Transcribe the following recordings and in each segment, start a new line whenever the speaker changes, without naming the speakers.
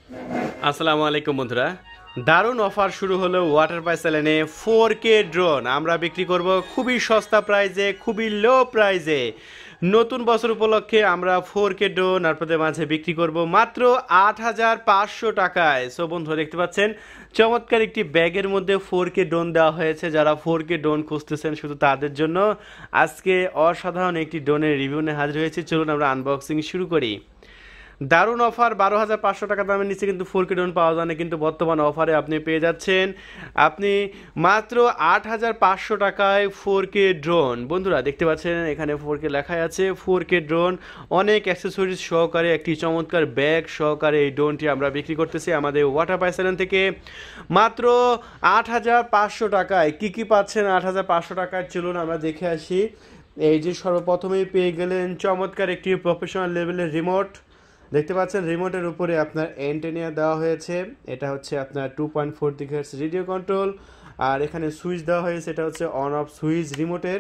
আসসালামু আলাইকুম বন্ধুরা, দারুণ অফার শুরু হলো ওয়াটার পাই চ্যানেলে 4K ড্রোন আমরা বিক্রি করব খুবই সস্তা প্রাইজে, খুবই লো প্রাইজে। নতুন বছর উপলক্ষে আমরা 4K ড্রোন আপনাদের মাঝে বিক্রি করব মাত্র 8,500 টাকায়। সো বন্ধুরা দেখতে পাচ্ছেন চমৎকার একটি ব্যাগের মধ্যে 4K ড্রোন দেওয়া হয়েছে। যারা 4K ড্রোন খুঁজতেছেন শুধু তাদের জন্য আজকে অসাধারণ একটি ড্রোনের রিভিউ নিয়ে হাজির হয়েছে। চলুন আমরা আনবক্সিং শুরু করি। দারুণ অফার, 12,500 টাকা দামের নিচে কিন্তু 4K ড্রোন পাওয়া যায় না, কিন্তু বর্তমান অফারে আপনি পেয়ে যাচ্ছেন আপনি মাত্র 8,500 টাকায় 4K ড্রোন। বন্ধুরা দেখতে পাচ্ছেন এখানে 4K লেখাই আছে। 4K ড্রোন অনেক অ্যাক্সেসরিজ সহকারে একটি চমৎকার ব্যাগ সহকারে এই ড্রোনটি আমরা বিক্রি করতেছি আমাদের ওয়াটার পাই চ্যানেল থেকে মাত্র 8,500 টাকায়। কি কি পাচ্ছেন 8,500 টাকায় চলুন আমরা দেখে আসি। এই যে সর্বপ্রথমেই পেয়ে গেলেন চমৎকার একটি প্রফেশনাল লেভেলের রিমোট। দেখতে পাচ্ছেন রিমোটের উপরে আপনার অ্যান্টেনা দেওয়া হয়েছে। এটা হচ্ছে আপনার 2.4 GHz রেডিও কন্ট্রোল। আর এখানে সুইচ দেওয়া হয়েছে, এটা হচ্ছে অন অফ সুইচ রিমোটের।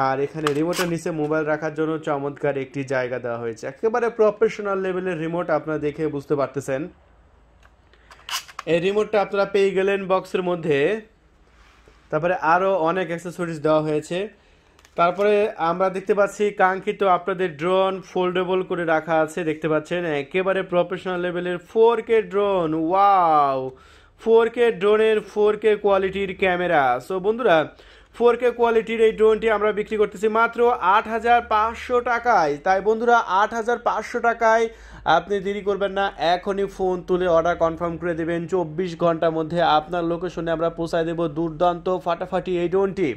আর এখানে রিমোটের নিচে মোবাইল রাখার জন্য চমৎকার একটি জায়গা দেওয়া হয়েছে। একেবারে প্রফেশনাল লেভেলের রিমোট, আপনারা দেখে বুঝতে পারতেছেন। এই রিমোটটা আপনারা পেয়ে গেলেন বক্সের মধ্যে। তারপরে আরও অনেক অ্যাক্সেসরিজ দেওয়া হয়েছে। তারপরে আমরা দেখতে পাচ্ছি কাঙ্ক্ষিত আপনাদের ড্রোন ফোল্ডেবল করে রাখা আছে। দেখতে পাচ্ছেন একেবারে প্রফেশনাল লেভেলের 4K ড্রোন। ওয়াও, 4K ড্রোনের 4K কোয়ালিটির ক্যামেরা। সো বন্ধুরা 4K কোয়ালিটির এই ড্রোনটি আমরা বিক্রি করতেছি মাত্র 8,500 টাকায়। তাই বন্ধুরা 8,500 টাকায় আপনি দেরি করবেন না, এখনই ফোন তুলে অর্ডার কনফার্ম করে দেবেন। 24 ঘন্টার মধ্যে আপনার লোকেশনে আমরা পৌঁছায় দেবো দুর্দান্ত ফাটাফাটি এই ড্রোনটি।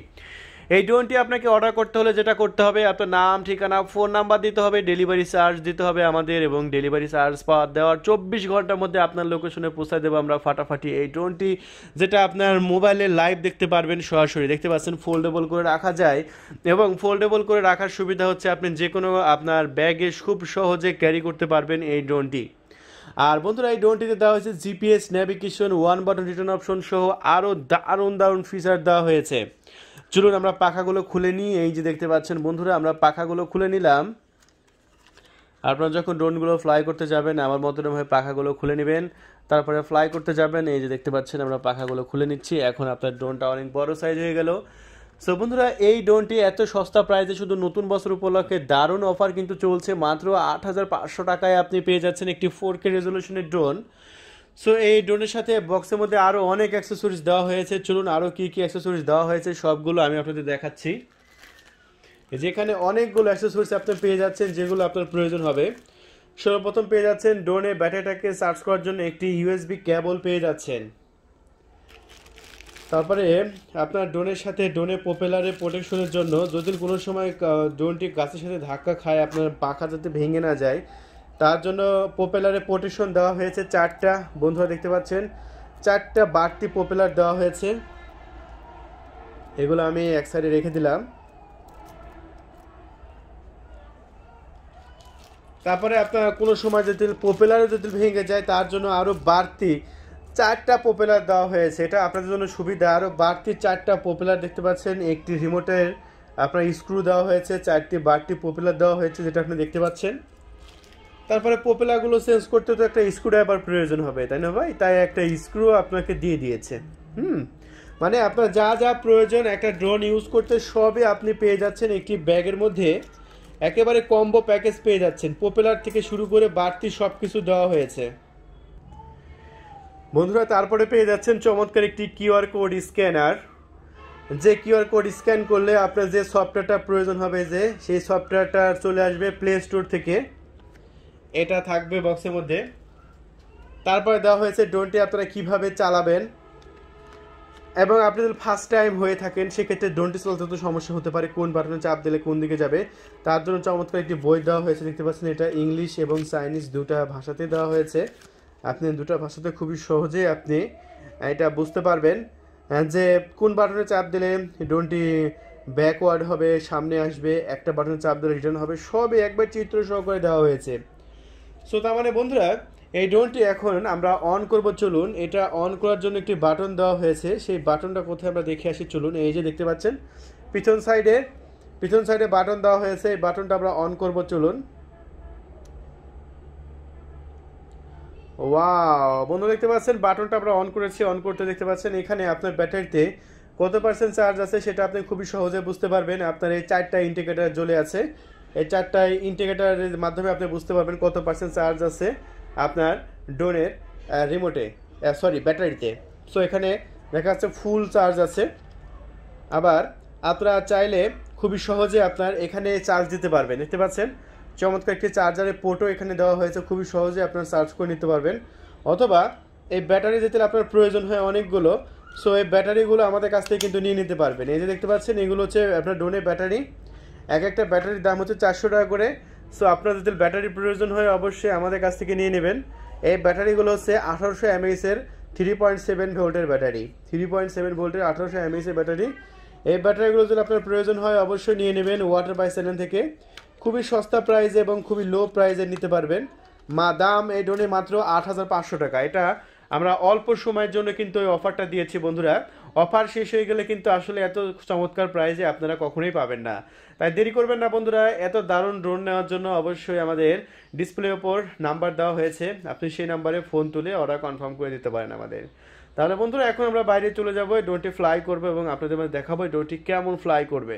এই ড্রোনটি আপনাকে অর্ডার করতে হলে যেটা করতে হবে, আপনার নাম, ঠিকানা, ফোন নাম্বার দিতে হবে, ডেলিভারি চার্জ দিতে হবে আমাদের, এবং ডেলিভারি চার্জ পাওয়ার দেওয়ার 24 ঘন্টার মধ্যে আপনার লোকেশনে পৌঁছায় দেবো আমরা ফাটাফাটি এই ড্রোনটি, যেটা আপনার মোবাইলে লাইভ দেখতে পারবেন সরাসরি। দেখতে পাচ্ছেন ফোল্ডেবল করে রাখা যায়, এবং ফোল্ডেবল করে রাখার সুবিধা হচ্ছে আপনি যে কোনো আপনার ব্যাগে খুব সহজে ক্যারি করতে পারবেন এই ড্রোনটি। আর বন্ধুরা এই ড্রোনটিতে দেওয়া হয়েছে GPS navigation, one button return option সহ আরও দারুণ দারুণ ফিচার দেওয়া হয়েছে। চলুন আমরা পাখাগুলো খুলে নিই। এই যে দেখতে পাচ্ছেন বন্ধুরা আমরা পাখাগুলো খুলে নিলাম। আপনারা যখন ড্রোনগুলো ফ্লাই করতে যাবেন আমার মতনভাবে পাখাগুলো খুলে নেবেন, তারপরে ফ্লাই করতে যাবেন। এই যে দেখতে পাচ্ছেন আমরা পাখাগুলো খুলে নিচ্ছি। এখন আপনার ড্রোনটা অনেক বড় সাইজ হয়ে গেল। সো বন্ধুরা এই ড্রোনটি এত সস্তা প্রাইসে শুধু নতুন বছর উপলক্ষে দারুণ অফার কিন্তু চলছে। মাত্র 8,500 টাকায় আপনি পেয়ে যাচ্ছেন একটি 4K রেজলিউশনের ড্রোন। সো এই ড্রোনের সাথে বক্সের মধ্যে আরও অনেক অ্যাক্সেসরিজ দেওয়া হয়েছে। চলুন আরও কী কী অ্যাক্সেসরিজ দেওয়া হয়েছে সবগুলো আমি আপনাদের দেখাচ্ছি। যেখানে অনেকগুলো অ্যাক্সেসরিজ আপনি পেয়ে যাচ্ছেন যেগুলো আপনার প্রয়োজন হবে। সর্বপ্রথম পেয়ে যাচ্ছেন ড্রোনের ব্যাটারিটাকে চার্জ করার জন্য একটি ইউএসবি কেবল পেয়ে যাচ্ছেন। তারপরে আপনার ড্রোনের সাথে ড্রোনের প্রপেলারের প্রোটেকশনের জন্য যদি কোনো সময় ড্রোনটি গাছের সাথে ধাক্কা খায়, আপনার পাখা যাতে ভেঙে না যায় তার জন্য প্রপেলারের প্রোটেকশন দেওয়া হয়েছে 4টা। বন্ধুরা দেখতে পাচ্ছেন 4টা বাড়তি প্রপেলার দেওয়া হয়েছে। এগুলো আমি এক সাইডে রেখে দিলাম। তারপরে আপনার কোনো সময় যদি প্রপেলারও যদি ভেঙে যায় তার জন্য আরও বাড়তি 4টা প্রপেলার দেওয়া হয়েছে। এটা আপনাদের জন্য সুবিধা। আরও বাড়তি 4টা প্রপেলার দেখতে পাচ্ছেন। একটি রিমোটের আপনার স্ক্রু দেওয়া হয়েছে, 4টি বাড়তি প্রপেলার দেওয়া হয়েছে যেটা আপনি দেখতে পাচ্ছেন। তারপরে প্রপেলারগুলো চেঞ্জ করতে তো একটা স্ক্রু ড্রাইভার প্রয়োজন হবে, তাই না ভাই? তাই একটা স্ক্রু আপনাকে দিয়ে দিয়েছে। মানে আপনার যা যা প্রয়োজন একটা ড্রোন ইউজ করতে সবই আপনি পেয়ে যাচ্ছেন একটি ব্যাগের মধ্যে। একেবারে কম্বো প্যাকেজ পেয়ে যাচ্ছেন, প্রপেলার থেকে শুরু করে বাড়তি সব কিছু দেওয়া হয়েছে বন্ধুরা। তারপরে পেয়ে যাচ্ছেন চমৎকার একটি কিউআর কোড স্ক্যানার। যে কিউআর কোড স্ক্যান করলে আপনার যে সফটওয়্যারটা প্রয়োজন হবে যে সেই সফটওয়্যারটা চলে আসবে প্লে স্টোর থেকে। এটা থাকবে বক্সের মধ্যে। তারপরে দেওয়া হয়েছে ড্রোনটি আপনারা কিভাবে চালাবেন, এবং আপনি যদি ফার্স্ট টাইম হয়ে থাকেন সেক্ষেত্রে ড্রোনটি চলতে তো সমস্যা হতে পারে, কোন বাটনে চাপ দিলে কোন দিকে যাবে। তার জন্য চমৎকার একটি বই দেওয়া হয়েছে। দেখতে পাচ্ছেন এটা ইংলিশ এবং চাইনিজ দুটা ভাষাতে দেওয়া হয়েছে। আপনি দুটা ভাষাতে খুবই সহজে আপনি এটা বুঝতে পারবেন যে কোন বাটনে চাপ দিলে ড্রোনটি ব্যাকওয়ার্ড হবে, সামনে আসবে, একটা বাটনে চাপ দিলে রিটার্ন হবে, সবই একবার চিত্র সহকারে দেওয়া হয়েছে। সো তার মানে বন্ধুরা এই ড্রোনটি এখন আমরা অন করব। চলুন এটা অন করার জন্য একটি বাটন দেওয়া হয়েছে, সেই বাটনটা কোথায় আমরা দেখে আসি। চলুন এই যে দেখতে পাচ্ছেন পিছন সাইডে বাটন দেওয়া হয়েছে, এই বাটনটা আমরা অন করব। চলুন ওয়াও বন্ধু, দেখতে পাচ্ছেন বাটনটা আমরা অন করেছি। অন করতে দেখতে পাচ্ছেন এখানে আপনার ব্যাটারিতে কত পার্সেন্ট চার্জ আছে সেটা আপনি খুবই সহজে বুঝতে পারবেন। আপনার এই 4টা ইন্ডিকেটর জ্বলে আছে, এই 4টা ইন্ডিকেটরের মাধ্যমে আপনি বুঝতে পারবেন কত পার্সেন্ট চার্জ আছে আপনার ড্রোনের রিমোটে, সরি ব্যাটারিতে। সো এখানে দেখা যাচ্ছে ফুল চার্জ আছে। আবার আপনারা চাইলে খুবই সহজে আপনার এখানে চার্জ দিতে পারবেন। দেখতে পাচ্ছেন চমৎকার একটি চার্জারের পোর্টও এখানে দেওয়া হয়েছে, খুবই সহজে আপনার চার্জ করে নিতে পারবেন। অথবা এই ব্যাটারি যেতে আপনার প্রয়োজন হয় অনেকগুলো, সো এই ব্যাটারিগুলো আমাদের কাছ থেকে কিন্তু নিয়ে নিতে পারবেন। এই যে দেখতে পাচ্ছেন এগুলো হচ্ছে আপনার ড্রোনের ব্যাটারি। এক একটা ব্যাটারির দাম হচ্ছে 400 টাকা করে। সো আপনার যদি ব্যাটারি প্রয়োজন হয় অবশ্যই আমাদের কাছ থেকে নিয়ে নেবেন। এই ব্যাটারিগুলো হচ্ছে 1800 এমএএইচের 3.7 ভোল্টের ব্যাটারি, 3.7 ভোল্টের 1800 এমএএইচের ব্যাটারি। এই ব্যাটারিগুলো যদি আপনার প্রয়োজন হয় অবশ্যই নিয়ে নেবেন ওয়াটার বাই সেলেন থেকে। খুবই সস্তা প্রাইসে এবং খুবই লো প্রাইসে নিতে পারবেন। দাম এই ড্রোনে মাত্র 8500 টাকা। এটা আমরা অল্প সময়ের জন্য কিন্তু ওই অফারটা দিয়েছি বন্ধুরা। অফার শেষ হয়ে গেলে কিন্তু আসলে এত চমৎকার প্রাইসে আপনারা কখনোই পাবেন না। তাই দেরি করবেন না বন্ধুরা, এত দারুণ ড্রোন নেওয়ার জন্য অবশ্যই আমাদের ডিসপ্লের ওপর নাম্বার দেওয়া হয়েছে, আপনি সেই নাম্বারে ফোন তুলে অর্ডার কনফার্ম করে দিতে পারেন আমাদের। তাহলে বন্ধুরা এখন আমরা বাইরে চলে যাবো, ড্রোনটি ফ্লাই করবো এবং আপনাদের মধ্যে দেখাবো ড্রোনটি কেমন ফ্লাই করবে।